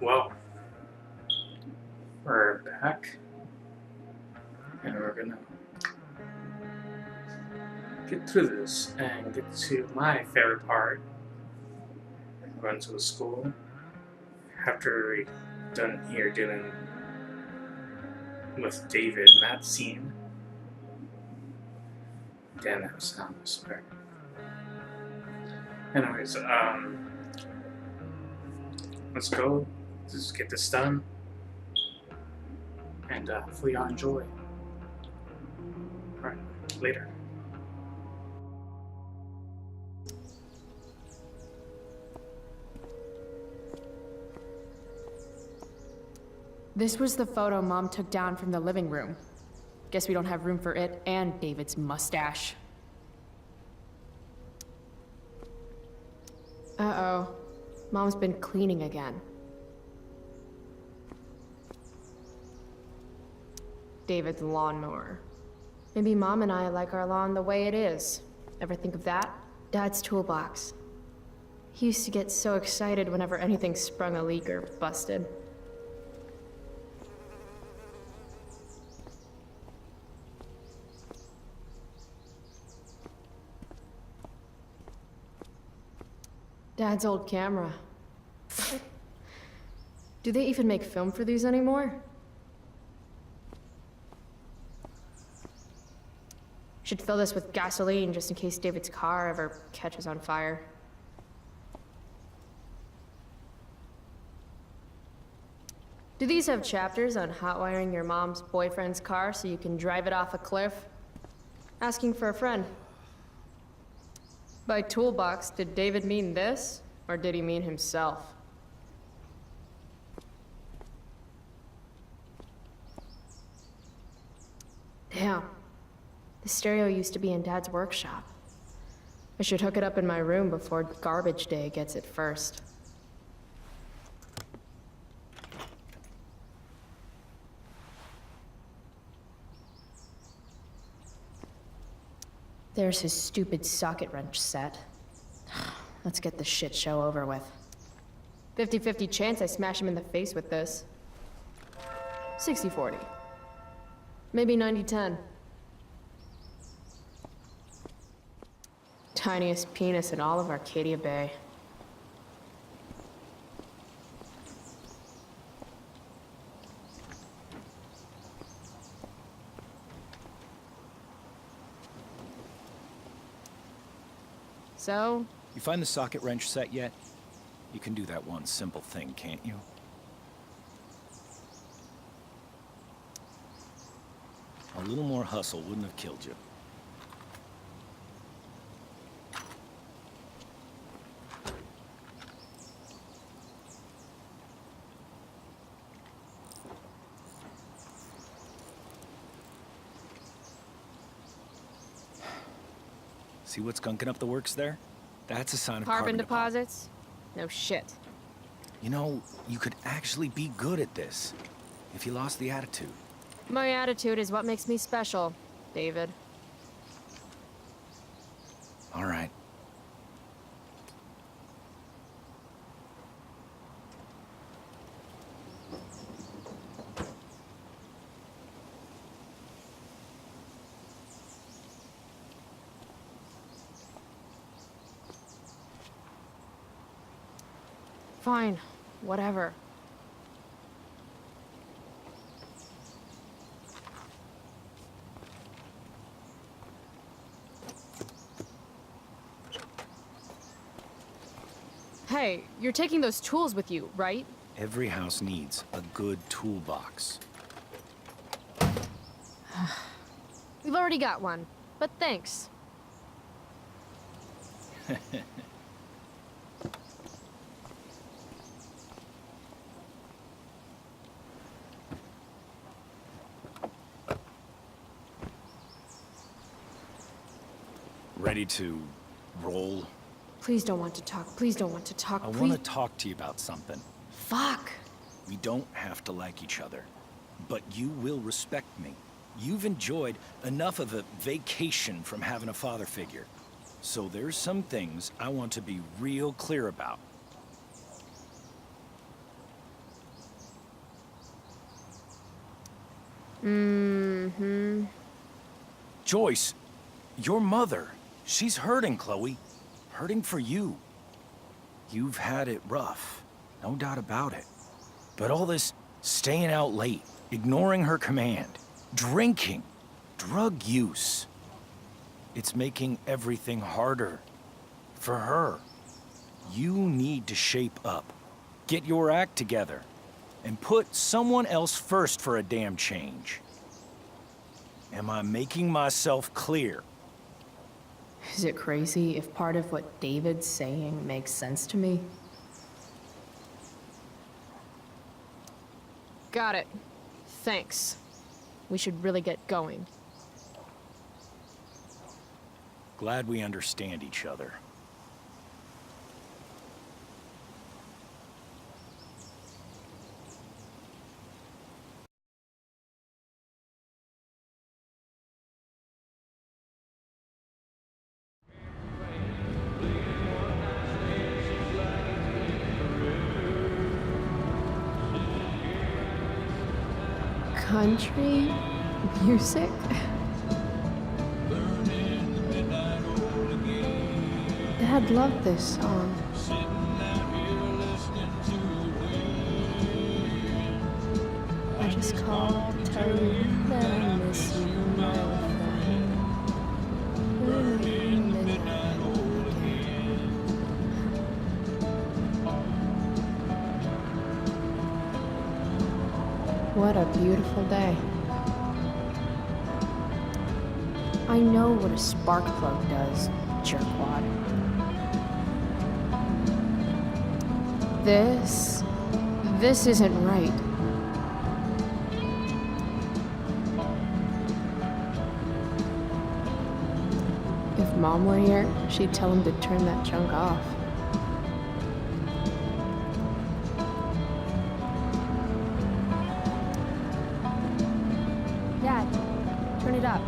Well, we're back, and we're gonna get through this and get to my favorite part. Run to the school. After we're done here dealing with David in that scene. Damn, that was sound, I swear. Anyways, let's go. Just get this done. And hopefully y'all enjoy. Alright, later. This was the photo Mom took down from the living room. Guess we don't have room for it and David's mustache. Uh-oh. Mom's been cleaning again. David's lawnmower. Maybe Mom and I like our lawn the way it is. Ever think of that? Dad's toolbox. He used to get so excited whenever anything sprung a leak or busted. Dad's old camera. Do they even make film for these anymore? Should fill this with gasoline just in case David's car ever catches on fire. Do these have chapters on hotwiring your mom's boyfriend's car so you can drive it off a cliff? Asking for a friend. By toolbox, did David mean this, or did he mean himself? Damn. The stereo used to be in Dad's workshop. I should hook it up in my room before garbage day gets it first. There's his stupid socket wrench set. Let's get this shit show over with. 50-50 chance I smash him in the face with this. 60-40. Maybe 90-10. Tiniest penis in all of Arcadia Bay. So? You find the socket wrench set yet? You can do that one simple thing, can't you? A little more hustle wouldn't have killed you. See what's gunking up the works there? That's a sign of Carbon deposits? No shit. You know, you could actually be good at this if you lost the attitude. My attitude is what makes me special, David. All right. Fine. Whatever. Hey, you're taking those tools with you, right? Every house needs a good toolbox. We've already got one, but thanks. Ready to roll? Please don't want to talk. Please don't want to talk. I Please. want to talk to you about something. Fuck. We don't have to like each other, but you will respect me. You've enjoyed enough of a vacation from having a father figure. So there's some things I want to be real clear about. Mm-hmm. Joyce, your mother, she's hurting, Chloe. Hurting for you. You've had it rough, no doubt about it. But all this staying out late, ignoring her command, drinking, drug use, it's making everything harder for her. You need to shape up, get your act together, and put someone else first for a damn change. Am I making myself clear? Is it crazy if part of what David's saying makes sense to me? Got it. Thanks. We should really get going. Glad we understand each other. Country music? Dad loved this song. I just called to tell you that I miss you, my old friend. Burning midnight oil again. What a beautiful day. I know what a spark plug does, jerkwad. This isn't right. If Mom were here, she'd tell him to turn that junk off. Dad, turn it up.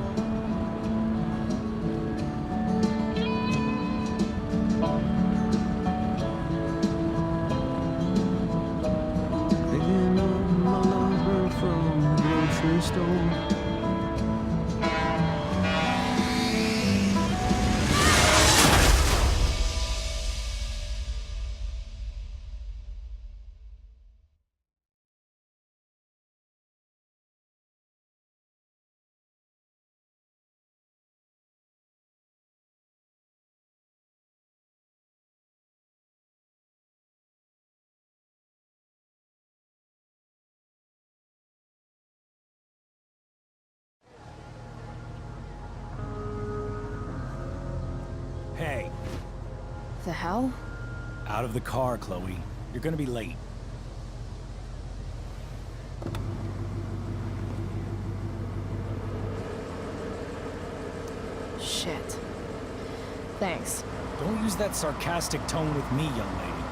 Picking up my lover from the grocery store. Hey, The hell? out of the car, Chloe. You're gonna be late. Shit. Thanks. Don't use that sarcastic tone with me, young lady.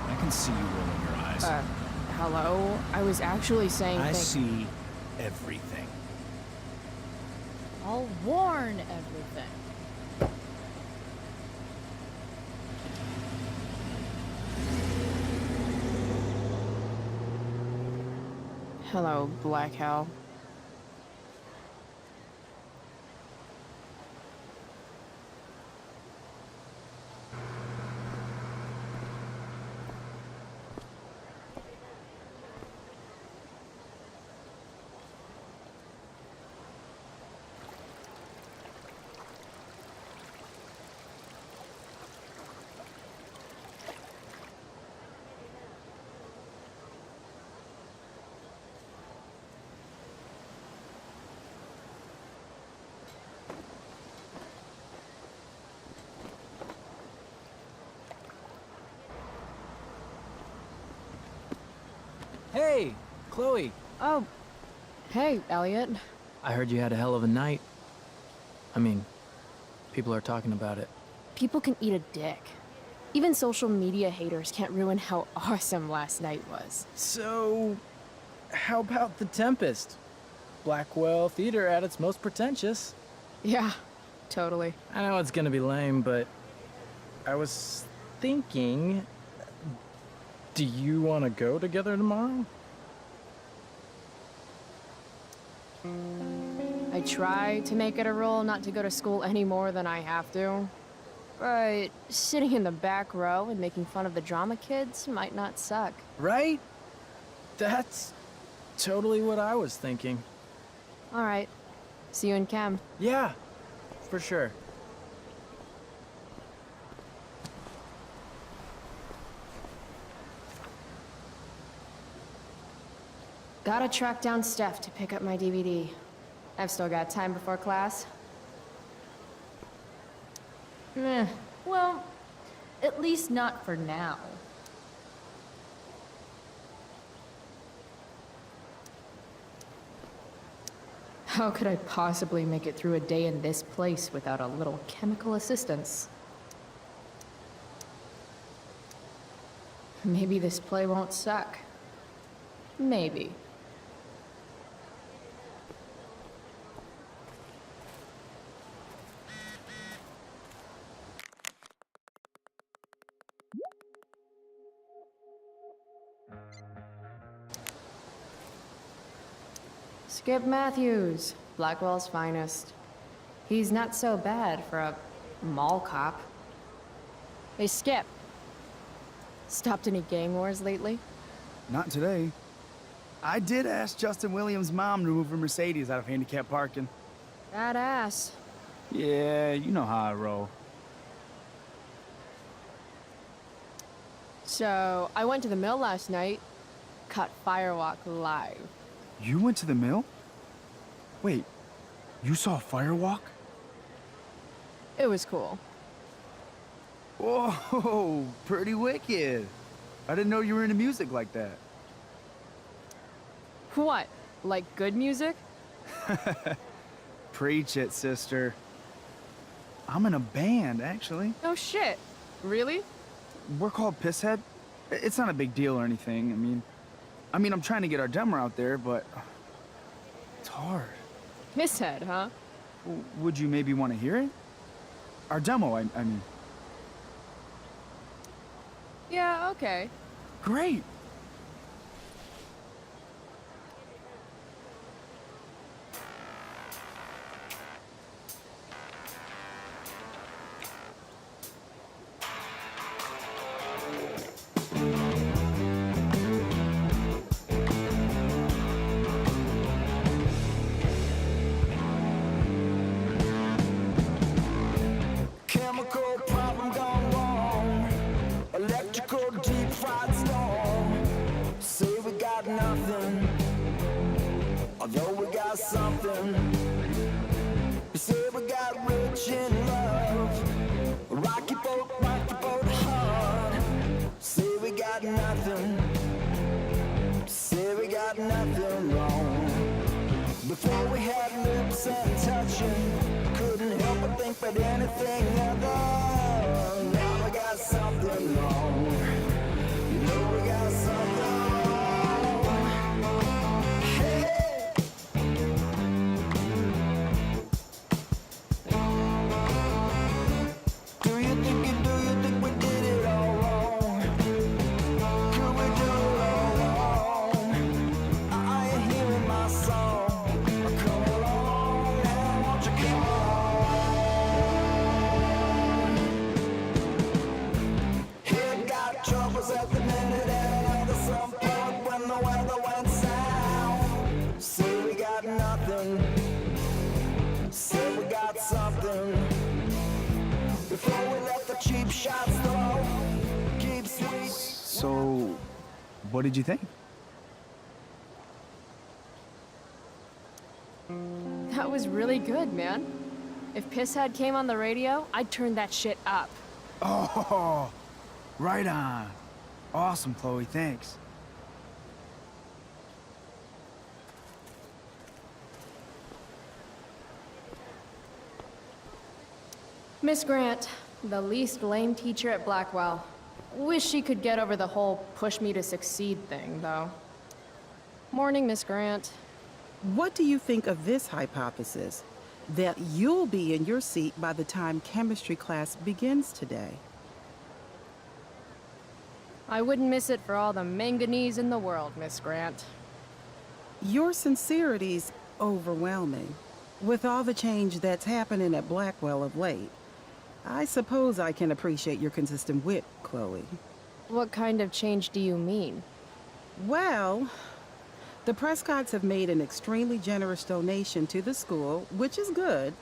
I can see you rolling your eyes. Hello? I was actually saying I see everything. I'll warn everything. Hello, Black Hell. Hey, Chloe. Oh, hey, Elliot. I heard you had a hell of a night. I mean, people are talking about it. People can eat a dick. Even social media haters can't ruin how awesome last night was. So, how about The Tempest? Blackwell Theater at its most pretentious. Yeah, totally. I know it's gonna be lame, but I was thinking, do you want to go together tomorrow? I try to make it a rule not to go to school any more than I have to. But sitting in the back row and making fun of the drama kids might not suck. Right? That's totally what I was thinking. All right. See you in chem. Yeah, for sure. Gotta track down Steph to pick up my DVD. I've still got time before class. Meh. Well, at least not for now. How could I possibly make it through a day in this place without a little chemical assistance? Maybe this play won't suck. Maybe. Skip Matthews, Blackwell's finest. He's not so bad for a mall cop. Hey, Skip. Stopped any gang wars lately? Not today. I did ask Justin Williams' mom to move her Mercedes out of handicap parking. Badass. Yeah, you know how I roll. So, I went to the mill last night. Caught Firewalk live. You went to the mill? Wait, you saw a firewalk? It was cool. Whoa, pretty wicked. I didn't know you were into music like that. What? Like good music? Preach it, sister. I'm in a band, actually. No shit. Really? We're called Pisshead. It's not a big deal or anything. I mean, I'm trying to get our demo out there, but it's hard. Misshead, huh? Would you maybe want to hear it? Our demo, I mean. Yeah, okay. Great. Chemical problem gone wrong. Electrical deep fried storm. Say we got nothing, although we got something. Say we got rich in love. Rocky boat hard. Say we got nothing. Say we got nothing wrong. Before we had lips and touching, couldn't help but think about anything other. Now we got something wrong. You know we got something wrong. Hey. Do you think we did it all wrong? Could we do it all wrong? Are you hearing my song? Come along now, won't you come along? Here got troubles at the minute and at some point when the weather went south. Say we got nothing. Say we got something. Before we let the cheap shots throw, keep sweet. So, what did you think? That was really good, man. If Pisshead came on the radio, I'd turn that shit up. Oh, right on. Awesome, Chloe, thanks. Miss Grant, the least lame teacher at Blackwell. Wish she could get over the whole push me to succeed thing, though. Morning, Miss Grant. What do you think of this hypothesis? That you'll be in your seat by the time chemistry class begins today. I wouldn't miss it for all the manganese in the world, Miss Grant. Your sincerities overwhelming. With all the change that's happening at Blackwell of late, I suppose I can appreciate your consistent wit, Chloe. What kind of change do you mean? Well, the Prescotts have made an extremely generous donation to the school, which is good,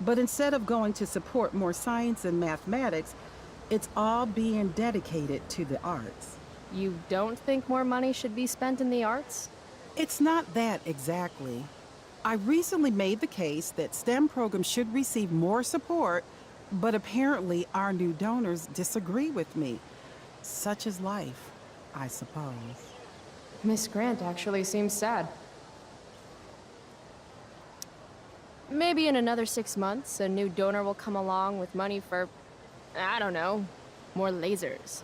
but instead of going to support more science and mathematics, it's all being dedicated to the arts. You don't think more money should be spent in the arts? It's not that exactly. I recently made the case that STEM programs should receive more support, but apparently our new donors disagree with me. Such is life, I suppose. Miss Grant actually seems sad. Maybe in another 6 months, a new donor will come along with money for, I don't know, more lasers.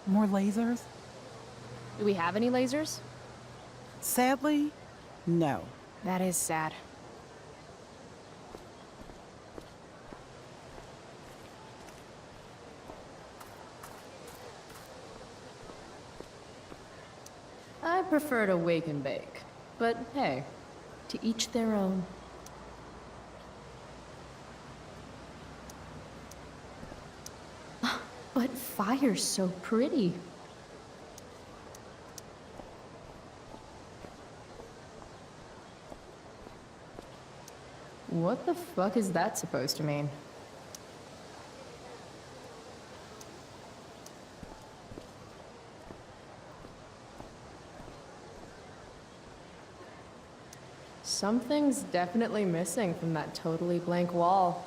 More lasers? Do we have any lasers? Sadly, no. That is sad. I prefer to wake and bake. But hey, to each their own. But fire's so pretty. What the fuck is that supposed to mean? Something's definitely missing from that totally blank wall.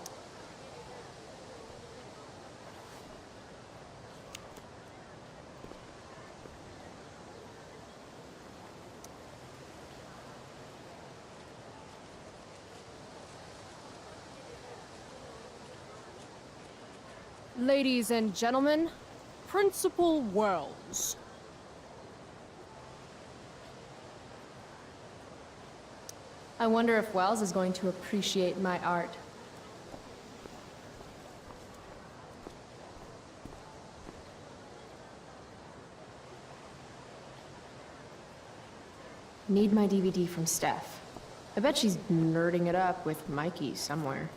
Ladies and gentlemen, Principal Wells. I wonder if Wells is going to appreciate my art. Need my DVD from Steph. I bet she's nerding it up with Mikey somewhere.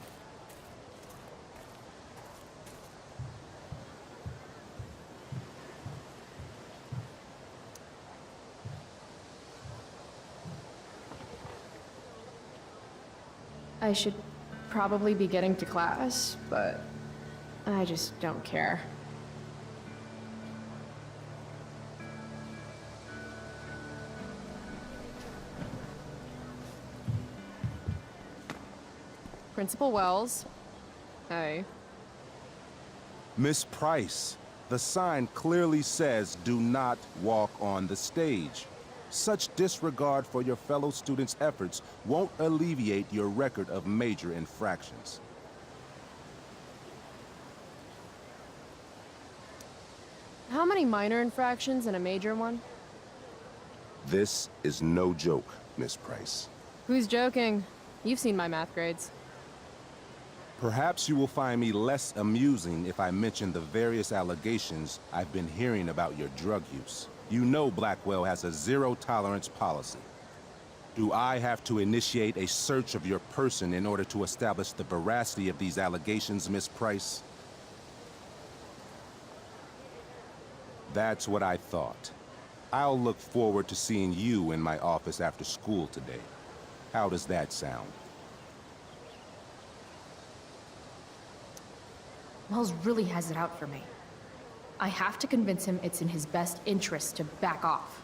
I should probably be getting to class, but I just don't care. Principal Wells. Hey. Miss Price, the sign clearly says do not walk on the stage. Such disregard for your fellow students' efforts won't alleviate your record of major infractions. How many minor infractions and a major one? This is no joke, Miss Price. Who's joking? You've seen my math grades. Perhaps you will find me less amusing if I mention the various allegations I've been hearing about your drug use. You know Blackwell has a zero-tolerance policy. Do I have to initiate a search of your person in order to establish the veracity of these allegations, Miss Price? That's what I thought. I'll look forward to seeing you in my office after school today. How does that sound? Wells really has it out for me. I have to convince him it's in his best interest to back off.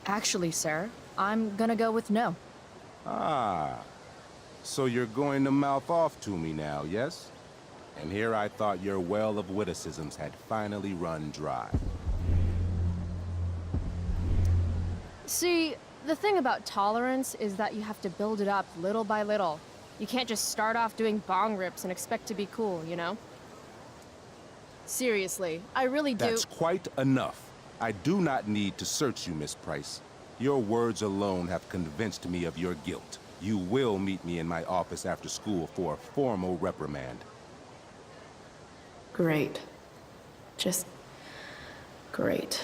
Actually, sir, I'm gonna go with no. Ah, so you're going to mouth off to me now, yes? And here I thought your well of witticisms had finally run dry. See, the thing about tolerance is that you have to build it up little by little. You can't just start off doing bong rips and expect to be cool, you know? Seriously, I really do. That's quite enough. I do not need to search you, Miss Price. Your words alone have convinced me of your guilt. You will meet me in my office after school for a formal reprimand. Great. Just great.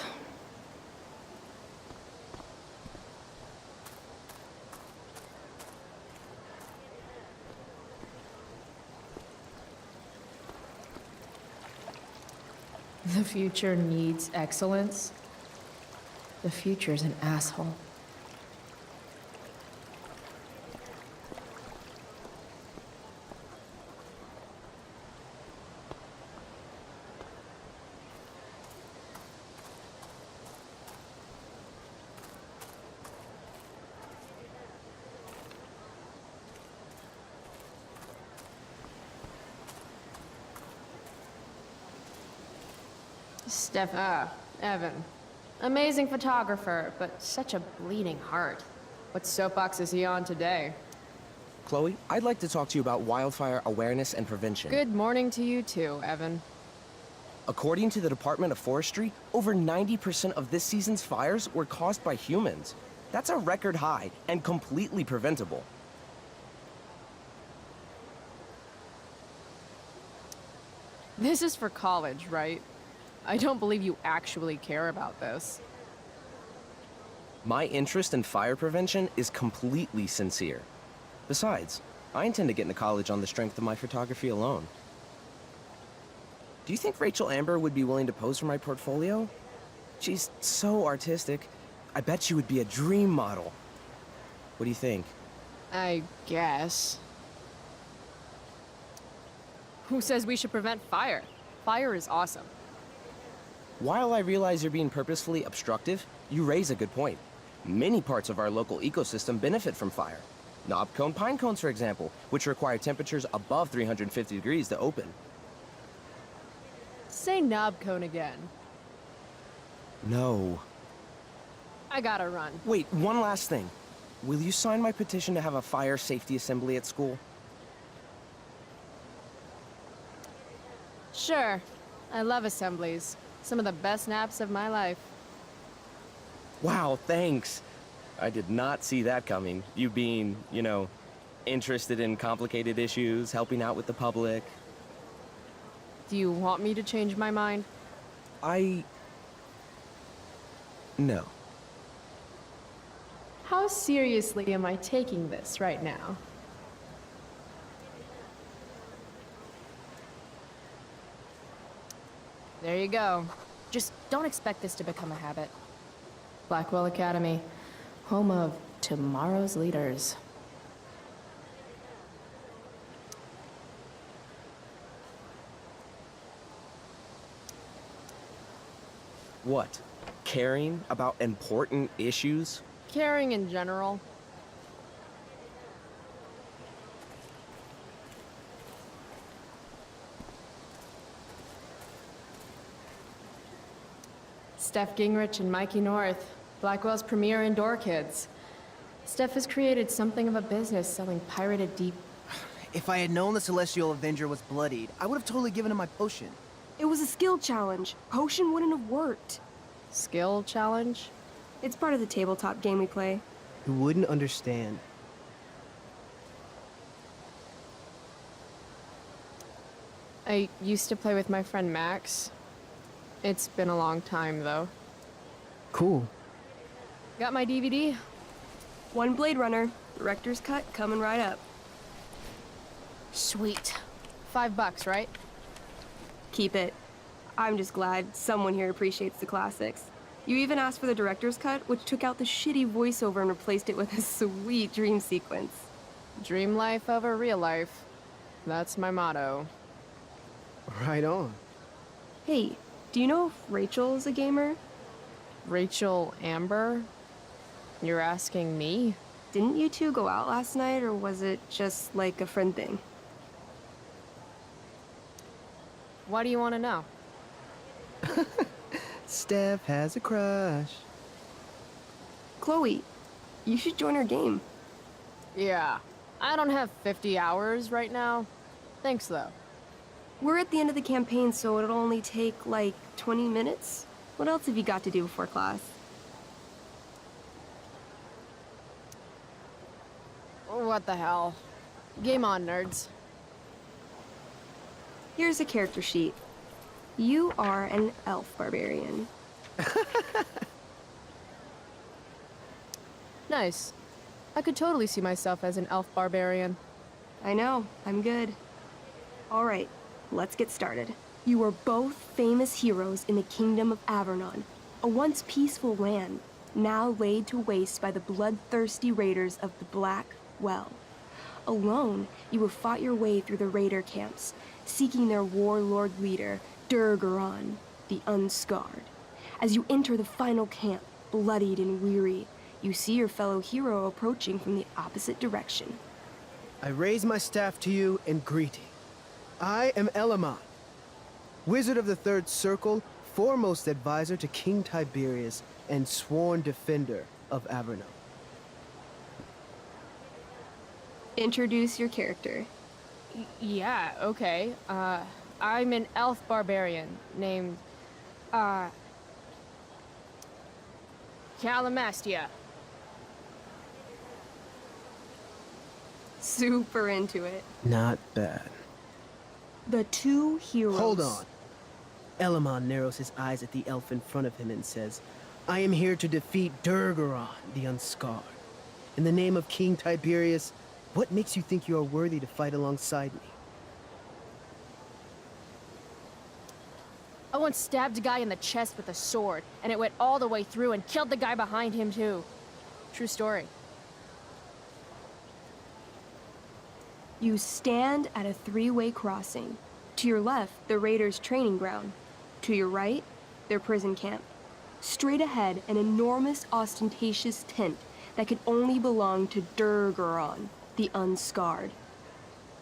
future needs excellence? The future's an asshole. Evan. Amazing photographer, but such a bleeding heart. What soapbox is he on today? Chloe, I'd like to talk to you about wildfire awareness and prevention. Good morning to you too, Evan. According to the Department of Forestry, over 90% of this season's fires were caused by humans. That's a record high and completely preventable. This is for college, right? I don't believe you actually care about this. My interest in fire prevention is completely sincere. Besides, I intend to get into college on the strength of my photography alone. Do you think Rachel Amber would be willing to pose for my portfolio? She's so artistic. I bet she would be a dream model. What do you think? I guess. Who says we should prevent fire? Fire is awesome. While I realize you're being purposefully obstructive, you raise a good point. Many parts of our local ecosystem benefit from fire. Knob cone pine cones, for example, which require temperatures above 350 degrees to open. Say knob cone again. No. I gotta run. Wait, one last thing. Will you sign my petition to have a fire safety assembly at school? Sure. I love assemblies. Some of the best naps of my life. Wow, thanks. I did not see that coming. You being, you know, interested in complicated issues, helping out with the public. Do you want me to change my mind? No. How seriously am I taking this right now? There you go. Just don't expect this to become a habit. Blackwell Academy, home of tomorrow's leaders. What? Caring about important issues? Caring in general. Steph Gingrich and Mikey North, Blackwell's premier indoor kids. Steph has created something of a business selling pirated deep. If I had known the Celestial Avenger was bloodied, I would have totally given him my potion. It was a skill challenge. Potion wouldn't have worked. Skill challenge? It's part of the tabletop game we play. You wouldn't understand. I used to play with my friend Max. It's been a long time, though. Cool. Got my DVD? One Blade Runner, director's cut coming right up. Sweet. $5, right? Keep it. I'm just glad someone here appreciates the classics. You even asked for the director's cut, which took out the shitty voiceover and replaced it with a sweet dream sequence. Dream life over real life. That's my motto. Right on. Hey, do you know if Rachel's a gamer? Rachel Amber? You're asking me? Didn't you two go out last night, or was it just like a friend thing? Why do you want to know? Steph has a crush. Chloe, you should join her game. Yeah. I don't have 50 hours right now. Thanks, though. We're at the end of the campaign, so it'll only take, like, 20 minutes. What else have you got to do before class? What the hell? Game on, nerds. Here's a character sheet. You are an elf barbarian. Nice. I could totally see myself as an elf barbarian. I know, I'm good. All right, let's get started. You are both famous heroes in the kingdom of Avernon, a once peaceful land, now laid to waste by the bloodthirsty raiders of the Black Well. Alone, you have fought your way through the raider camps, seeking their warlord leader, Durgaron, the Unscarred. As you enter the final camp, bloodied and weary, you see your fellow hero approaching from the opposite direction. I raise my staff to you in greeting. I am Elamon, Wizard of the Third Circle, foremost advisor to King Tiberius, and sworn defender of Averno. Introduce your character. Yeah, okay. I'm an elf barbarian named, Calamastia. Super into it. Not bad. The two heroes. Hold on. Elamon narrows his eyes at the elf in front of him and says, I am here to defeat Durgaron, the Unscarred. In the name of King Tiberius, what makes you think you are worthy to fight alongside me? I once stabbed a guy in the chest with a sword, and it went all the way through and killed the guy behind him too. True story. You stand at a three-way crossing. To your left, the raiders' training ground. To your right, their prison camp. Straight ahead, an enormous, ostentatious tent that could only belong to Durgaron, the Unscarred.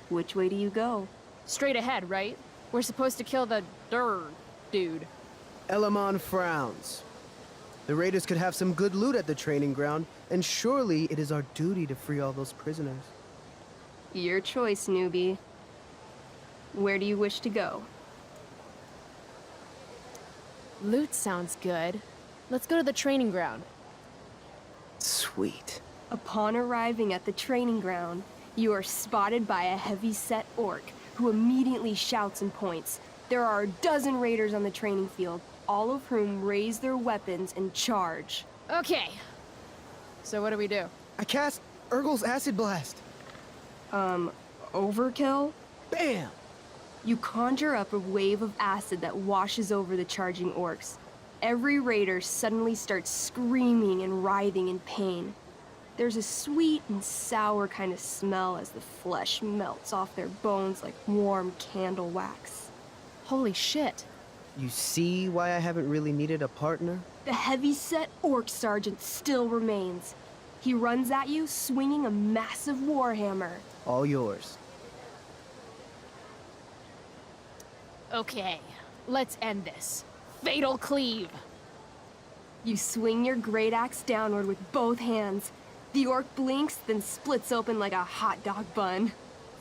Which way do you go? Straight ahead, right? We're supposed to kill the dude. Elamon frowns. The raiders could have some good loot at the training ground, and surely it is our duty to free all those prisoners. Your choice, newbie. Where do you wish to go? Loot sounds good. Let's go to the training ground. Sweet. Upon arriving at the training ground, you are spotted by a heavy-set orc who immediately shouts and points. There are a dozen raiders on the training field, all of whom raise their weapons and charge. Okay. So what do we do? I cast Urgel's Acid Blast. Overkill? Bam! You conjure up a wave of acid that washes over the charging orcs. Every raider suddenly starts screaming and writhing in pain. There's a sweet and sour kind of smell as the flesh melts off their bones like warm candle wax. Holy shit. You see why I haven't really needed a partner? The heavy-set orc sergeant still remains. He runs at you, swinging a massive warhammer. All yours. Okay, let's end this. Fatal cleave. You swing your great axe downward with both hands. The orc blinks, then splits open like a hot dog bun.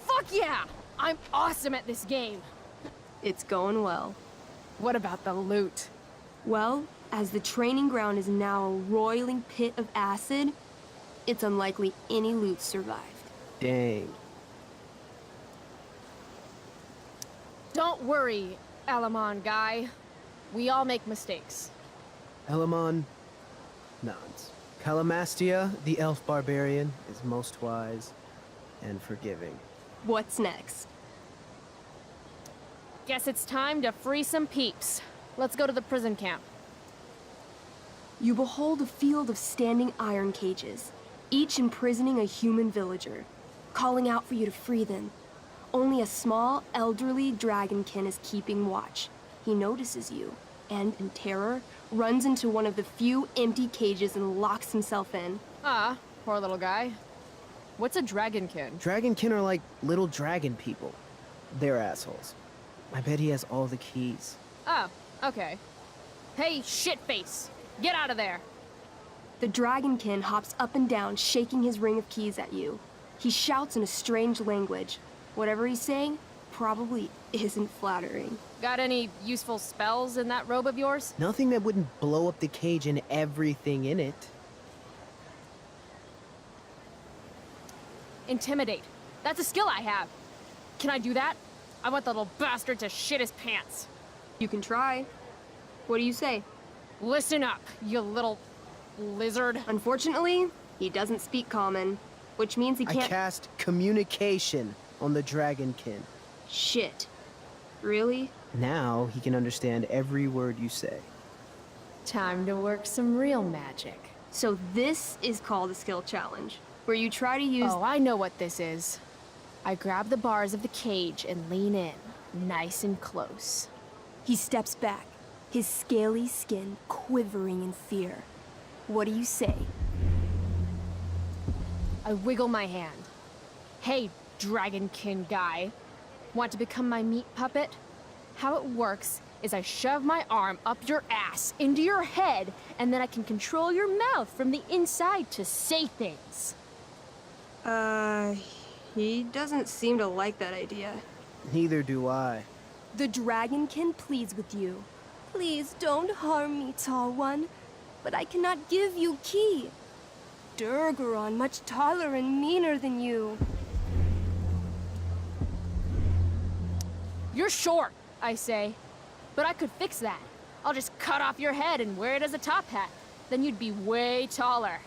Fuck yeah! I'm awesome at this game. It's going well. What about the loot? Well, as the training ground is now a roiling pit of acid, it's unlikely any loot survived. Dang. Don't worry, Elamon guy. We all make mistakes. Elamon nods. Calamastia, the elf barbarian, is most wise and forgiving. What's next? Guess it's time to free some peeps. Let's go to the prison camp. You behold a field of standing iron cages, each imprisoning a human villager, calling out for you to free them. Only a small, elderly dragonkin is keeping watch. He notices you, and in terror, runs into one of the few empty cages and locks himself in. Ah, poor little guy. What's a dragonkin? Dragonkin are like little dragon people. They're assholes. I bet he has all the keys. Oh, okay. Hey, shitface! Get out of there! The dragonkin hops up and down, shaking his ring of keys at you. He shouts in a strange language. Whatever he's saying probably isn't flattering. Got any useful spells in that robe of yours? Nothing that wouldn't blow up the cage and everything in it. Intimidate. That's a skill I have. Can I do that? I want the little bastard to shit his pants. You can try. What do you say? Listen up, you little lizard. Unfortunately, he doesn't speak common, which means he can't— I cast communication on the dragonkin. Shit. Really? Now he can understand every word you say. Time to work some real magic. So this is called a skill challenge, where you try to use... Oh, I know what this is. I grab the bars of the cage and lean in, nice and close. He steps back, his scaly skin quivering in fear. What do you say? I wiggle my hand. Hey, dragonkin guy. Want to become my meat puppet? How it works is I shove my arm up your ass into your head, and then I can control your mouth from the inside to say things. He doesn't seem to like that idea. Neither do I. The dragonkin pleads with you. Please don't harm me, tall one. But I cannot give you key. Durgaron much taller and meaner than you. You're short, I say. But I could fix that. I'll just cut off your head and wear it as a top hat. Then you'd be way taller.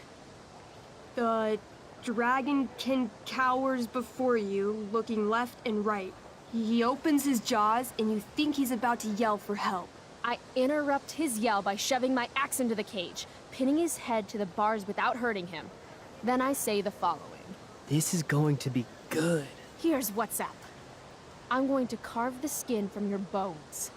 The dragonkin cowers before you, looking left and right. He opens his jaws, and you think he's about to yell for help. I interrupt his yell by shoving my axe into the cage, pinning his head to the bars without hurting him. Then I say the following. This is going to be good. Here's what's up. I'm going to carve the skin from your bones.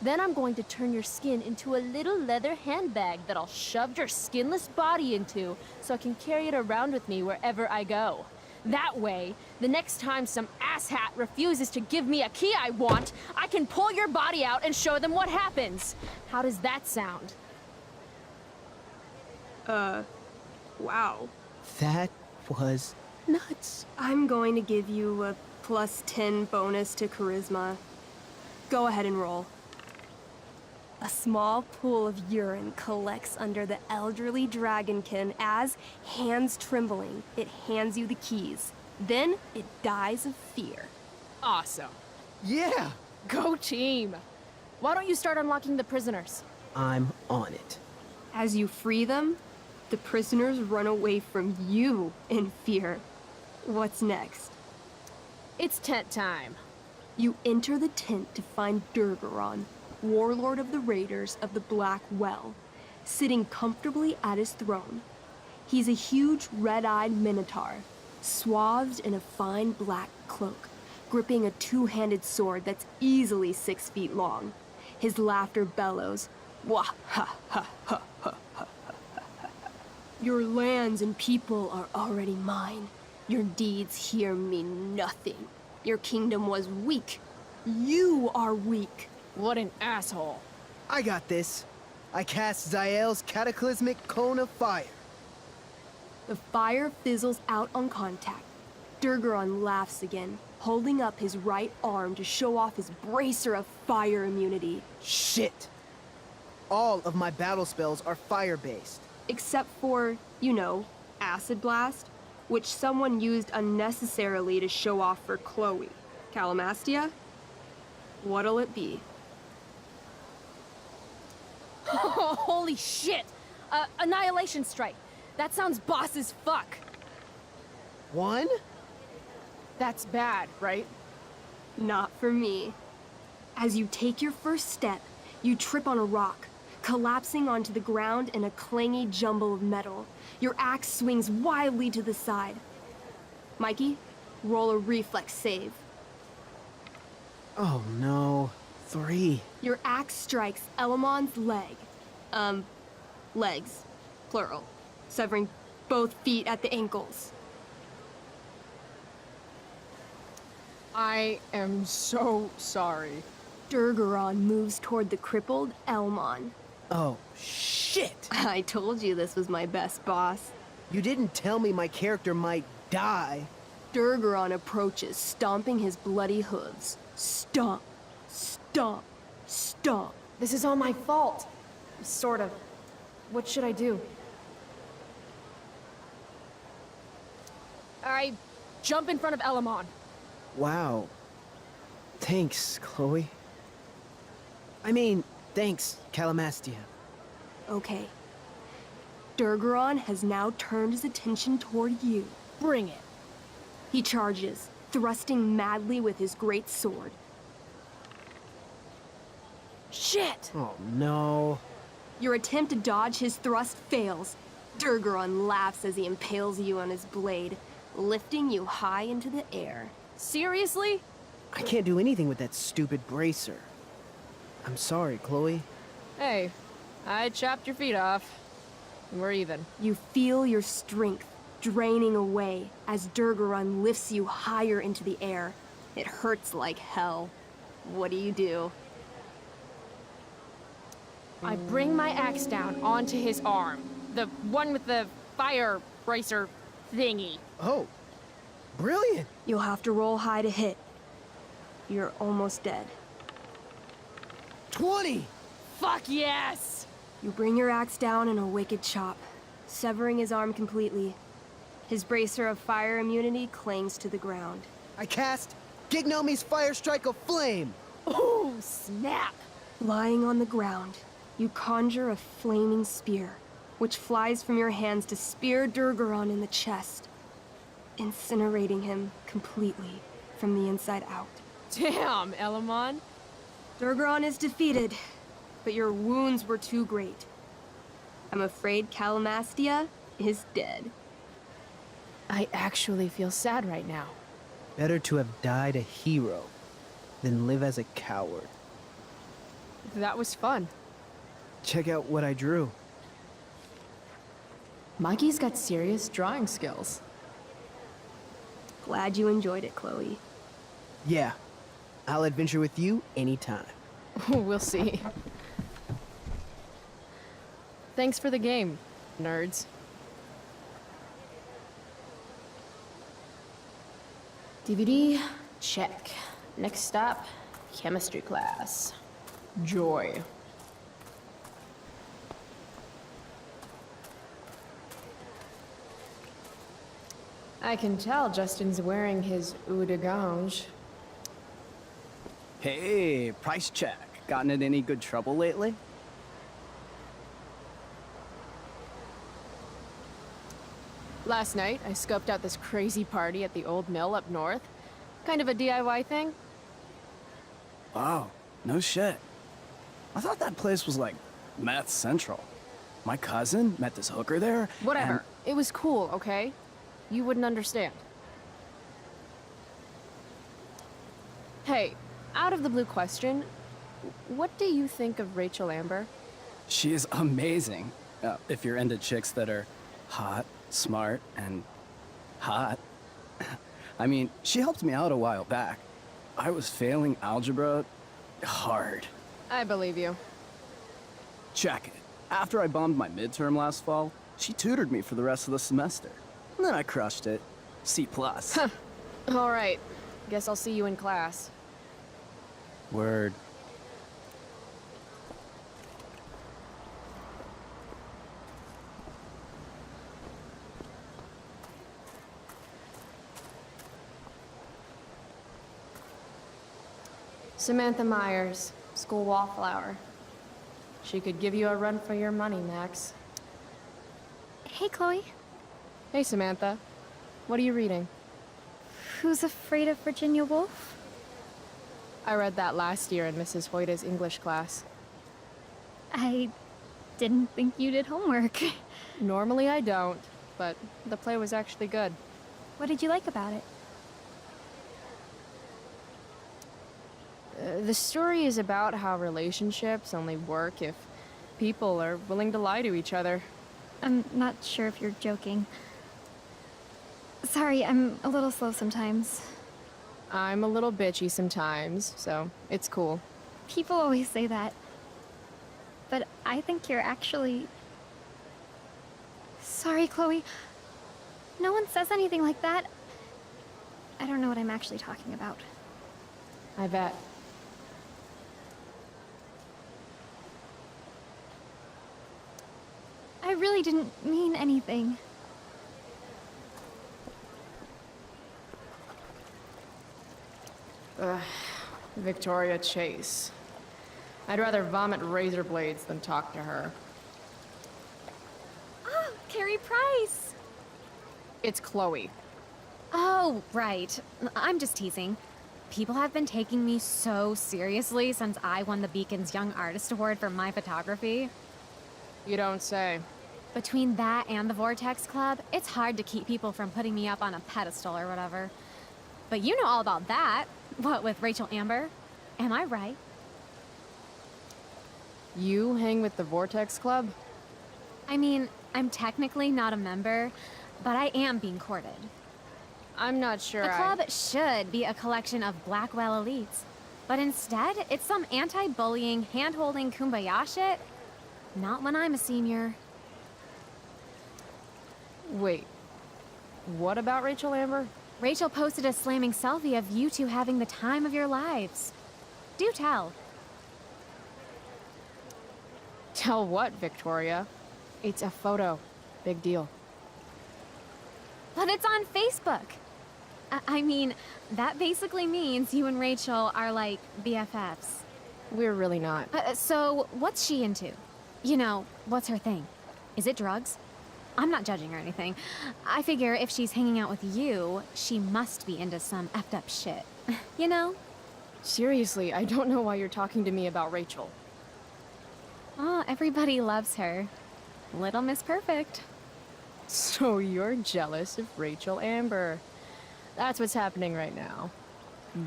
Then I'm going to turn your skin into a little leather handbag that I'll shove your skinless body into so I can carry it around with me wherever I go. That way, the next time some asshat refuses to give me a key I want, I can pull your body out and show them what happens. How does that sound? Wow. That was nuts. I'm going to give you a +10 bonus to charisma. Go ahead and roll. A small pool of urine collects under the elderly dragonkin as, hands trembling, it hands you the keys. Then it dies of fear. Awesome. Yeah! Go team! Why don't you start unlocking the prisoners? I'm on it. As you free them, the prisoners run away from you in fear. What's next? It's tent time. You enter the tent to find Durgaron, warlord of the Raiders of the Black Well, sitting comfortably at his throne. He's a huge red-eyed minotaur, swathed in a fine black cloak, gripping a two-handed sword that's easily 6 feet long. His laughter bellows, wah ha ha ha ha ha ha. Your lands and people are already mine. Your deeds here mean nothing. Your kingdom was weak. You are weak. What an asshole. I got this. I cast Zael's cataclysmic cone of fire. The fire fizzles out on contact. Durgaron laughs again, holding up his right arm to show off his bracer of fire immunity. Shit! All of my battle spells are fire-based. Except for, you know, Acid Blast, which someone used unnecessarily to show off for Chloe. Calamastia? What'll it be? Holy shit! Annihilation Strike. That sounds boss as fuck. One? That's bad, right? Not for me. As you take your first step, you trip on a rock, collapsing onto the ground in a clangy jumble of metal. Your axe swings wildly to the side. Mikey, roll a reflex save. Oh no. 3. Your axe strikes Elamon's leg. Legs. Plural. Severing both feet at the ankles. I am so sorry. Durgaron moves toward the crippled Elmon. Oh, shit! I told you this was my best boss. You didn't tell me my character might die. Durgaron approaches, stomping his bloody hooves. Stomp, stomp, stomp. This is all my fault. Sort of. What should I do? I jump in front of Elamon. Wow. Thanks, Chloe. I mean, thanks, Calamastia. Okay. Durgaron has now turned his attention toward you. Bring it. He charges, thrusting madly with his great sword. Shit! Oh no. Your attempt to dodge his thrust fails. Durgaron laughs as he impales you on his blade, lifting you high into the air. Seriously? I can't do anything with that stupid bracer. I'm sorry, Chloe. Hey, I chopped your feet off. We're even. You feel your strength draining away as Durgaron lifts you higher into the air. It hurts like hell. What do? I bring my axe down onto his arm. The one with the fire bracer thingy. Oh, brilliant. You'll have to roll high to hit. You're almost dead. 20! Fuck yes! You bring your axe down in a wicked chop, severing his arm completely. His bracer of fire immunity clings to the ground. I cast Gignomi's Fire Strike of Flame! Ooh, snap! Lying on the ground, you conjure a flaming spear, which flies from your hands to spear Durgaron in the chest, incinerating him completely from the inside out. Damn, Elamon. Durgaron is defeated, but your wounds were too great. I'm afraid Calamastia is dead. I actually feel sad right now. Better to have died a hero than live as a coward. That was fun. Check out what I drew. Mikey's got serious drawing skills. Glad you enjoyed it, Chloe. Yeah, I'll adventure with you anytime. We'll see. Thanks for the game, nerds. DVD, check. Next stop, chemistry class. Joy. I can tell Justin's wearing his eau de gange. Hey, price check. Gotten in any good trouble lately? Last night, I scoped out this crazy party at the old mill up north. Kind of a DIY thing. Wow, no shit. I thought that place was like meth central. My cousin met this hooker there. Whatever. It was cool, okay? You wouldn't understand. Hey, out of the blue question, what do you think of Rachel Amber? She is amazing. If you're into chicks that are hot, smart, and hot. I mean, she helped me out a while back. I was failing algebra hard. I believe you. Check it. After I bombed my midterm last fall, she tutored me for the rest of the semester. And then I crushed it. C+. All right. Guess I'll see you in class. Word. Samantha Myers, school wallflower. She could give you a run for your money, Max. Hey, Chloe. Hey, Samantha. What are you reading? Who's Afraid of Virginia Woolf? I read that last year in Mrs. Hoyta's English class. I didn't think you did homework. Normally I don't, but the play was actually good. What did you like about it? The story is about how relationships only work if people are willing to lie to each other. I'm not sure if you're joking. Sorry, I'm a little slow sometimes. I'm a little bitchy sometimes, so it's cool. People always say that. But I think you're actually... Sorry, Chloe. No one says anything like that. I don't know what I'm actually talking about. I bet. I really didn't mean anything. Victoria Chase. I'd rather vomit razor blades than talk to her. Oh, Carrie Price! It's Chloe. Oh, right. I'm just teasing. people have been taking me so seriously since I won the Beacon's Young Artist Award for my photography. You don't say. Between that and the Vortex Club, it's hard to keep people from putting me up on a pedestal or whatever. But you know all about that. What with Rachel Amber? Am I right? You hang with the Vortex Club? I mean, I'm technically not a member, but I am being courted. I'm not sure The club should be a collection of Blackwell elites. But instead, it's some anti-bullying, hand-holding kumbaya shit. Not when I'm a senior. Wait. What about Rachel Amber? Rachel posted a slamming selfie of you two having the time of your lives. Do tell. Tell what, Victoria? It's a photo. Big deal. But it's on Facebook. I mean, that basically means you and Rachel are like BFFs. We're really not. So, what's she into? You know, what's her thing? Is it drugs? I'm not judging or anything. I figure if she's hanging out with you, she must be into some effed up shit. You know? Seriously, I don't know why you're talking to me about Rachel. Oh, everybody loves her. Little Miss Perfect. So you're jealous of Rachel Amber. That's what's happening right now.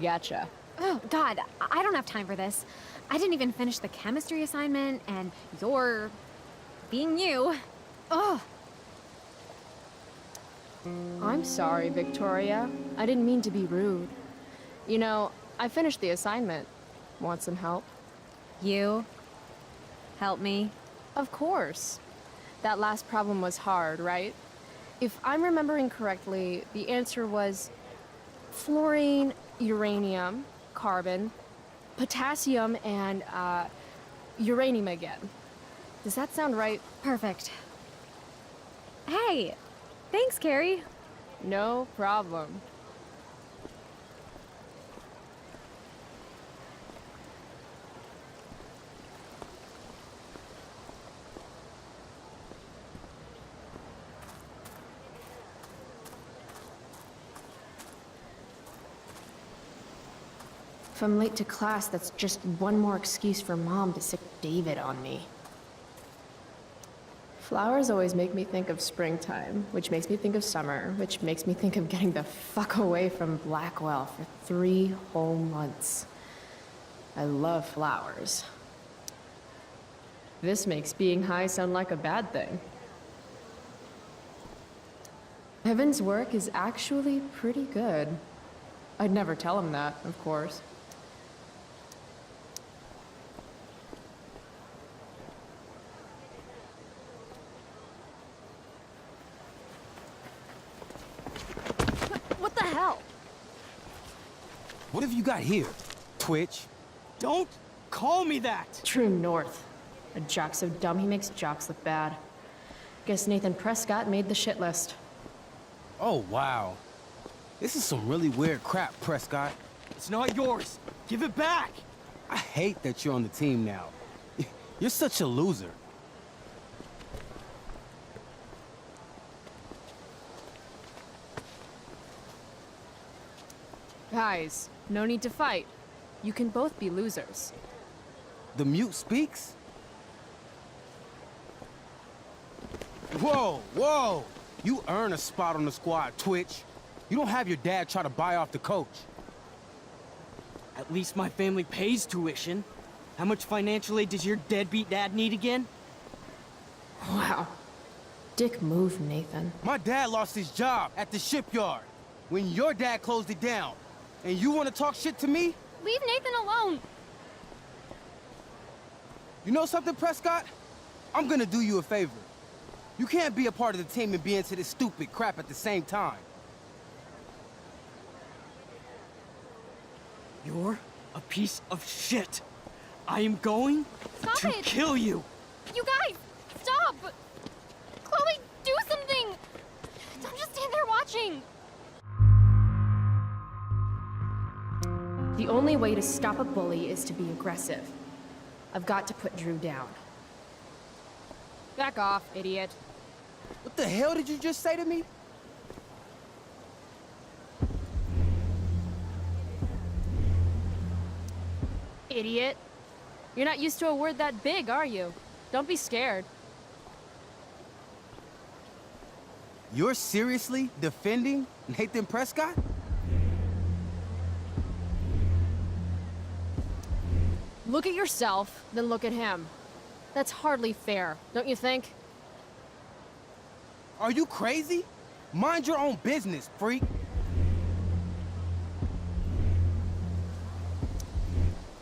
Gotcha. Oh, God, I don't have time for this. I didn't even finish the chemistry assignment, and you're... being you. Ugh. I'm sorry, Victoria. I didn't mean to be rude. You know, I finished the assignment. Want some help? You? Help me? Of course. That last problem was hard, right? If I'm remembering correctly, the answer was fluorine, uranium, carbon, potassium, and uranium again. Does that sound right? Perfect. Hey! Thanks, Carrie. No problem. If I'm late to class, that's just one more excuse for Mom to sick David on me. Flowers always make me think of springtime, which makes me think of summer, which makes me think of getting the fuck away from Blackwell for 3 whole months. I love flowers. This makes being high sound like a bad thing. Evan's work is actually pretty good. I'd never tell him that, of course. What the hell? What have you got here? Twitch? Don't call me that! True North. A jock so dumb he makes jocks look bad. Guess Nathan Prescott made the shit list. Oh, wow. This is some really weird crap, Prescott. It's not yours. Give it back! I hate that you're on the team now. You're such a loser. Guys, no need to fight. You can both be losers. The mute speaks? Whoa, whoa! You earn a spot on the squad, Twitch. You don't have your dad try to buy off the coach. At least my family pays tuition. How much financial aid does your deadbeat dad need again? Wow. Dick move, Nathan. My dad lost his job at the shipyard when your dad closed it down. And you want to talk shit to me? Leave Nathan alone! You know something, Prescott? I'm gonna do you a favor. You can't be a part of the team and be into this stupid crap at the same time. You're a piece of shit. I am going Stop to it! kill you. You guys! Stop! Chloe, do something! Don't just stand there watching! The only way to stop a bully is to be aggressive. I've got to put Drew down. Back off, idiot. What the hell did you just say to me? idiot. You're not used to a word that big, are you? Don't be scared. You're seriously defending Nathan Prescott? Look at yourself, then look at him. That's hardly fair, don't you think? Are you crazy? Mind your own business, freak.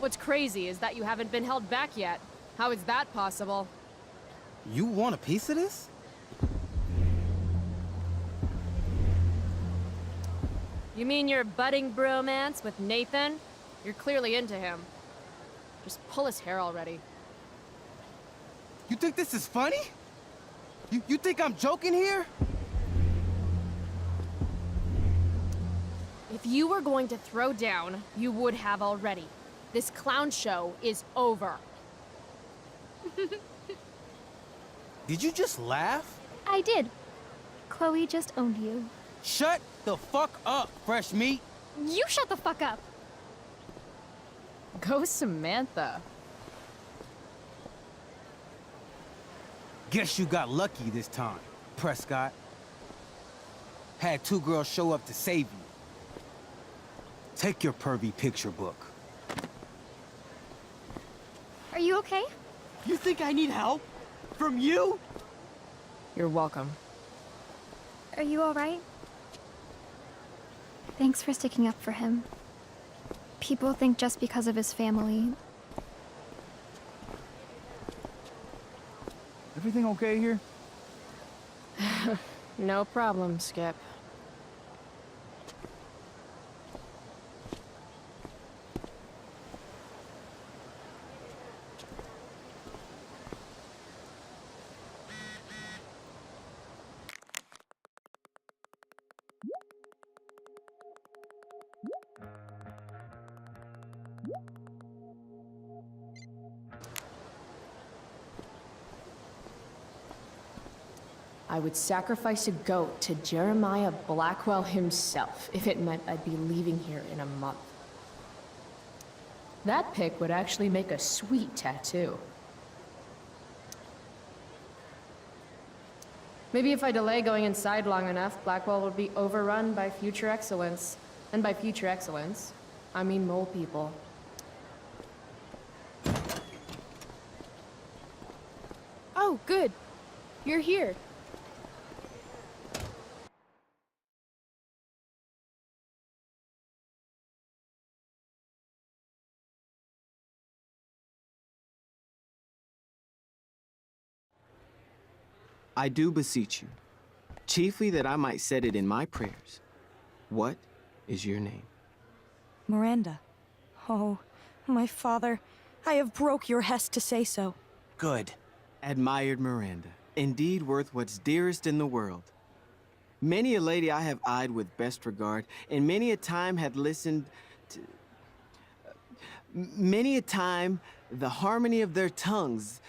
What's crazy is that you haven't been held back yet. How is that possible? You want a piece of this? You mean your budding bromance with Nathan? You're clearly into him. Just pull his hair already. You think this is funny? You think I'm joking here? If you were going to throw down, you would have already. This clown show is over. Did you just laugh? I did. Chloe just owned you. Shut the fuck up, fresh meat. You shut the fuck up. Go Samantha. Guess you got lucky this time, Prescott. Had two girls show up to save you. Take your pervy picture book. Are you okay? You think I need help? From you? You're welcome. Are you alright? Thanks for sticking up for him. People think just because of his family. Everything okay here? No problem, Skip. I would sacrifice a goat to Jeremiah Blackwell himself if it meant I'd be leaving here in a month. That pic would actually make a sweet tattoo. Maybe if I delay going inside long enough, Blackwell would be overrun by future excellence. And by future excellence, I mean mole people. Oh, good. You're here. I do beseech you, chiefly that I might set it in my prayers. What is your name? Miranda. Oh, my father, I have broke your hest to say so. Good. Admired Miranda, indeed worth what's dearest in the world. Many a lady I have eyed with best regard, and many a time had listened to... many a time the harmony of their tongues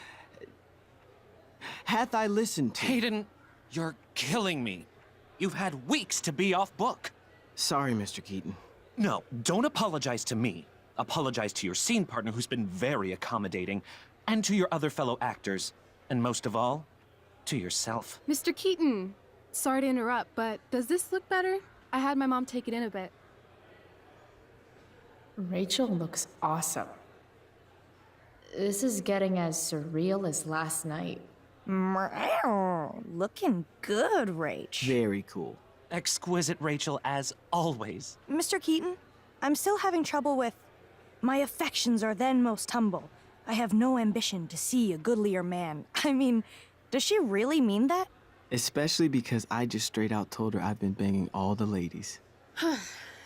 hath I listened to. Hayden, you're killing me. You've had weeks to be off book. Sorry, Mr. Keaton. No, don't apologize to me. Apologize to your scene partner who's been very accommodating, and to your other fellow actors, and most of all, to yourself. Mr. Keaton, sorry to interrupt, but does this look better? I had my mom take it in a bit. Rachel looks awesome. This is getting as surreal as last night. Looking good, Rach. Very cool. Exquisite, Rachel, as always. Mr. Keaton, I'm still having trouble with... My affections are then most humble. I have no ambition to see a goodlier man. I mean, does she really mean that? Especially because I just straight out told her I've been banging all the ladies.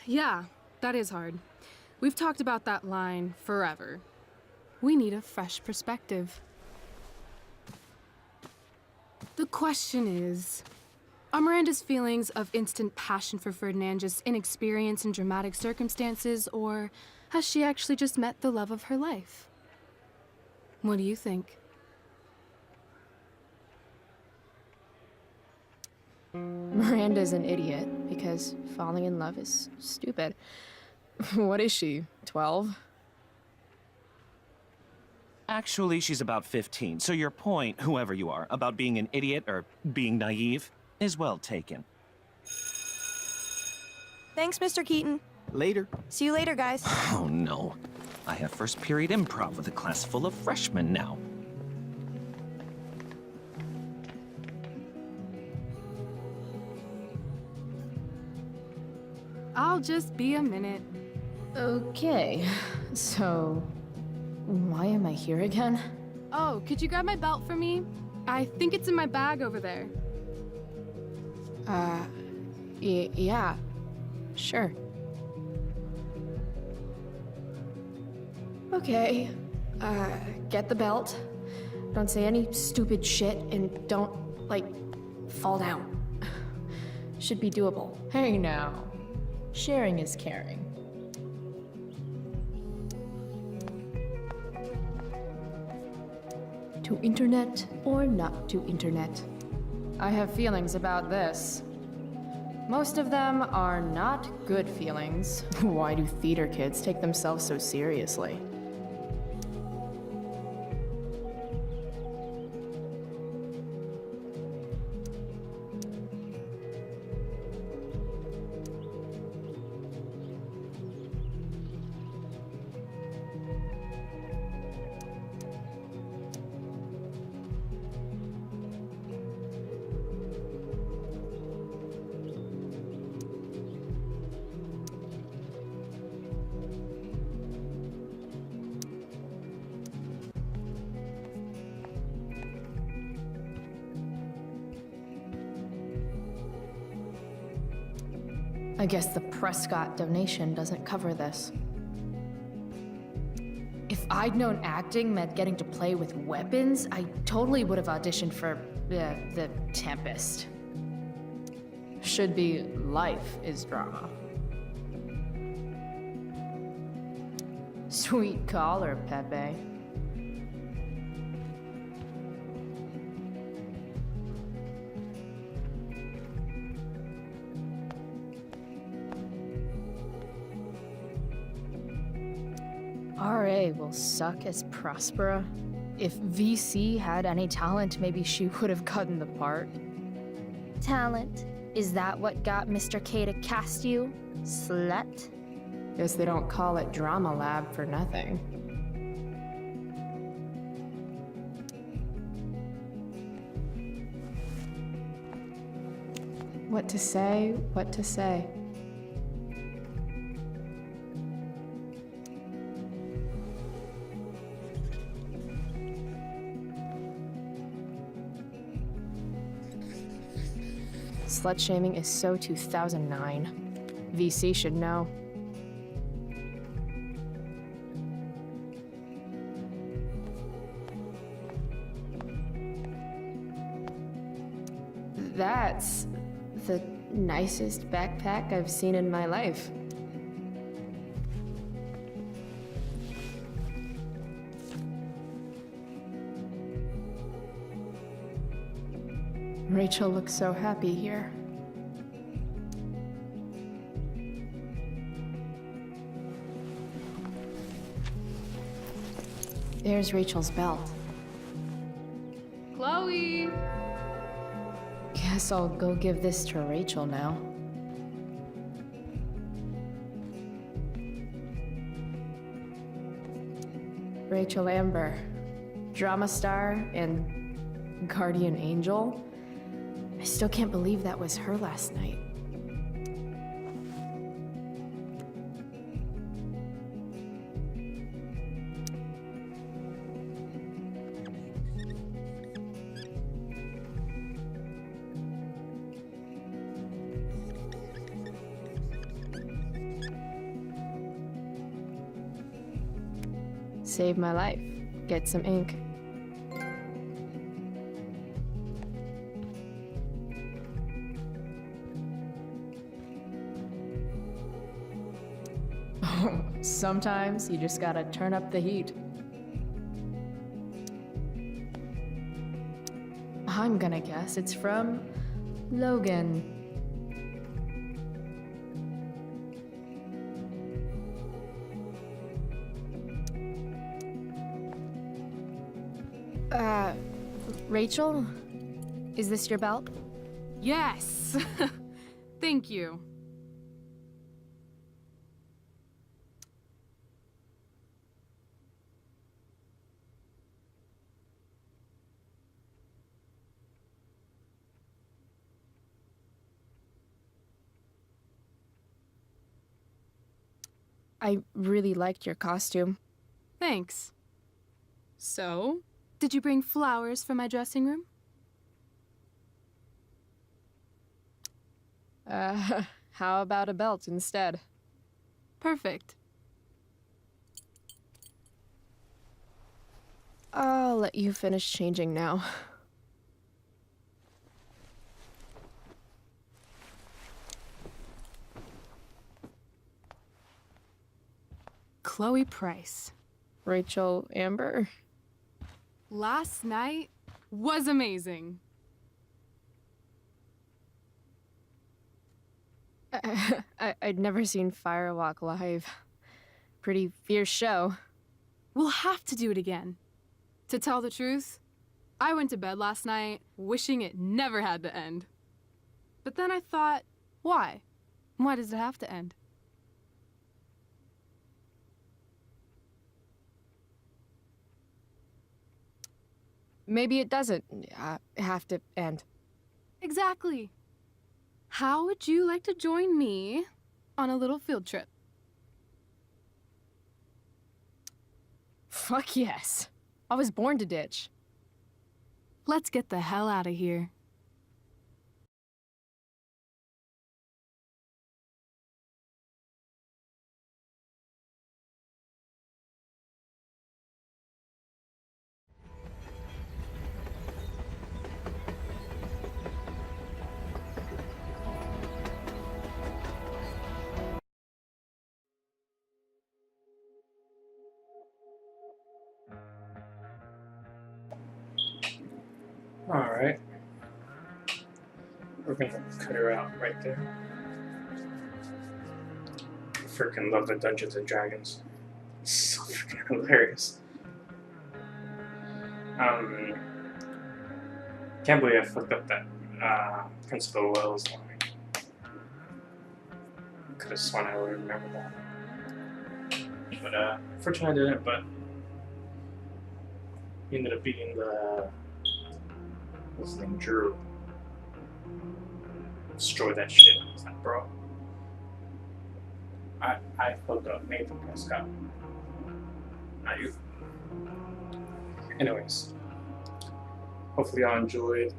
Yeah, that is hard. We've talked about that line forever. We need a fresh perspective. The question is, are Miranda's feelings of instant passion for Ferdinand just inexperience in dramatic circumstances, or has she actually just met the love of her life? What do you think? Miranda's an idiot because falling in love is stupid. What is she, 12? Actually, she's about 15, so your point, whoever you are, about being an idiot or being naive, is well taken. Thanks, Mr. Keaton. Later. See you later, guys. Oh no. I have first period improv with a class full of freshmen now. I'll just be a minute. Okay, so why am I here again? Oh, could you grab my belt for me? I think it's in my bag over there. Yeah, sure. Okay, get the belt. Don't say any stupid shit and don't, like, fall down. Should be doable. Hey now, sharing is caring. To internet or not to internet? I have feelings about this. Most of them are not good feelings. Why do theater kids take themselves so seriously? I guess the Prescott donation doesn't cover this. If I'd known acting meant getting to play with weapons, I totally would have auditioned for the Tempest. Should be life is drama. Sweet collar, Pepe. RA will suck as Prospera. If VC had any talent, maybe she would have gotten the part. Talent? Is that what got Mr. K to cast you, slut? Guess they don't call it Drama Lab for nothing. What to say, what to say. Slut-shaming is so 2009. VC should know. That's the nicest backpack I've seen in my life. Rachel looks so happy here. There's Rachel's belt. Chloe! Guess I'll go give this to Rachel now. Rachel Amber, drama star and guardian angel. I still can't believe that was her last night. Save my life. Get some ink. Sometimes you just gotta turn up the heat. I'm gonna guess it's from Logan. Rachel? Is this your belt? Yes! Thank you. I really liked your costume. Thanks. So, did you bring flowers for my dressing room? How about a belt instead? Perfect. I'll let you finish changing now. Chloe Price. Rachel Amber? Last night was amazing. I'd never seen Firewalk live. Pretty fierce show. We'll have to do it again. To tell the truth, I went to bed last night wishing it never had to end. But then I thought, why? Why does it have to end? Maybe it doesn't have to end. Exactly. How would you like to join me on a little field trip? Fuck yes. I was born to ditch. Let's get the hell out of here. Alright. We're gonna cut her out right there. I freaking love the Dungeons and Dragons. It's so freaking hilarious. Can't believe I fucked up that Prince of the Wales line. Could have sworn I would remember that. But unfortunately I didn't, but he ended up being the what's his name? Drew. Destroy that shit. I was like, bro. I fucked up Nathan Prescott. Not you. Anyways. Hopefully y'all enjoyed.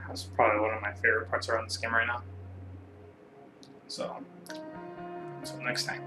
That's probably one of my favorite parts around this game right now. So, until next time.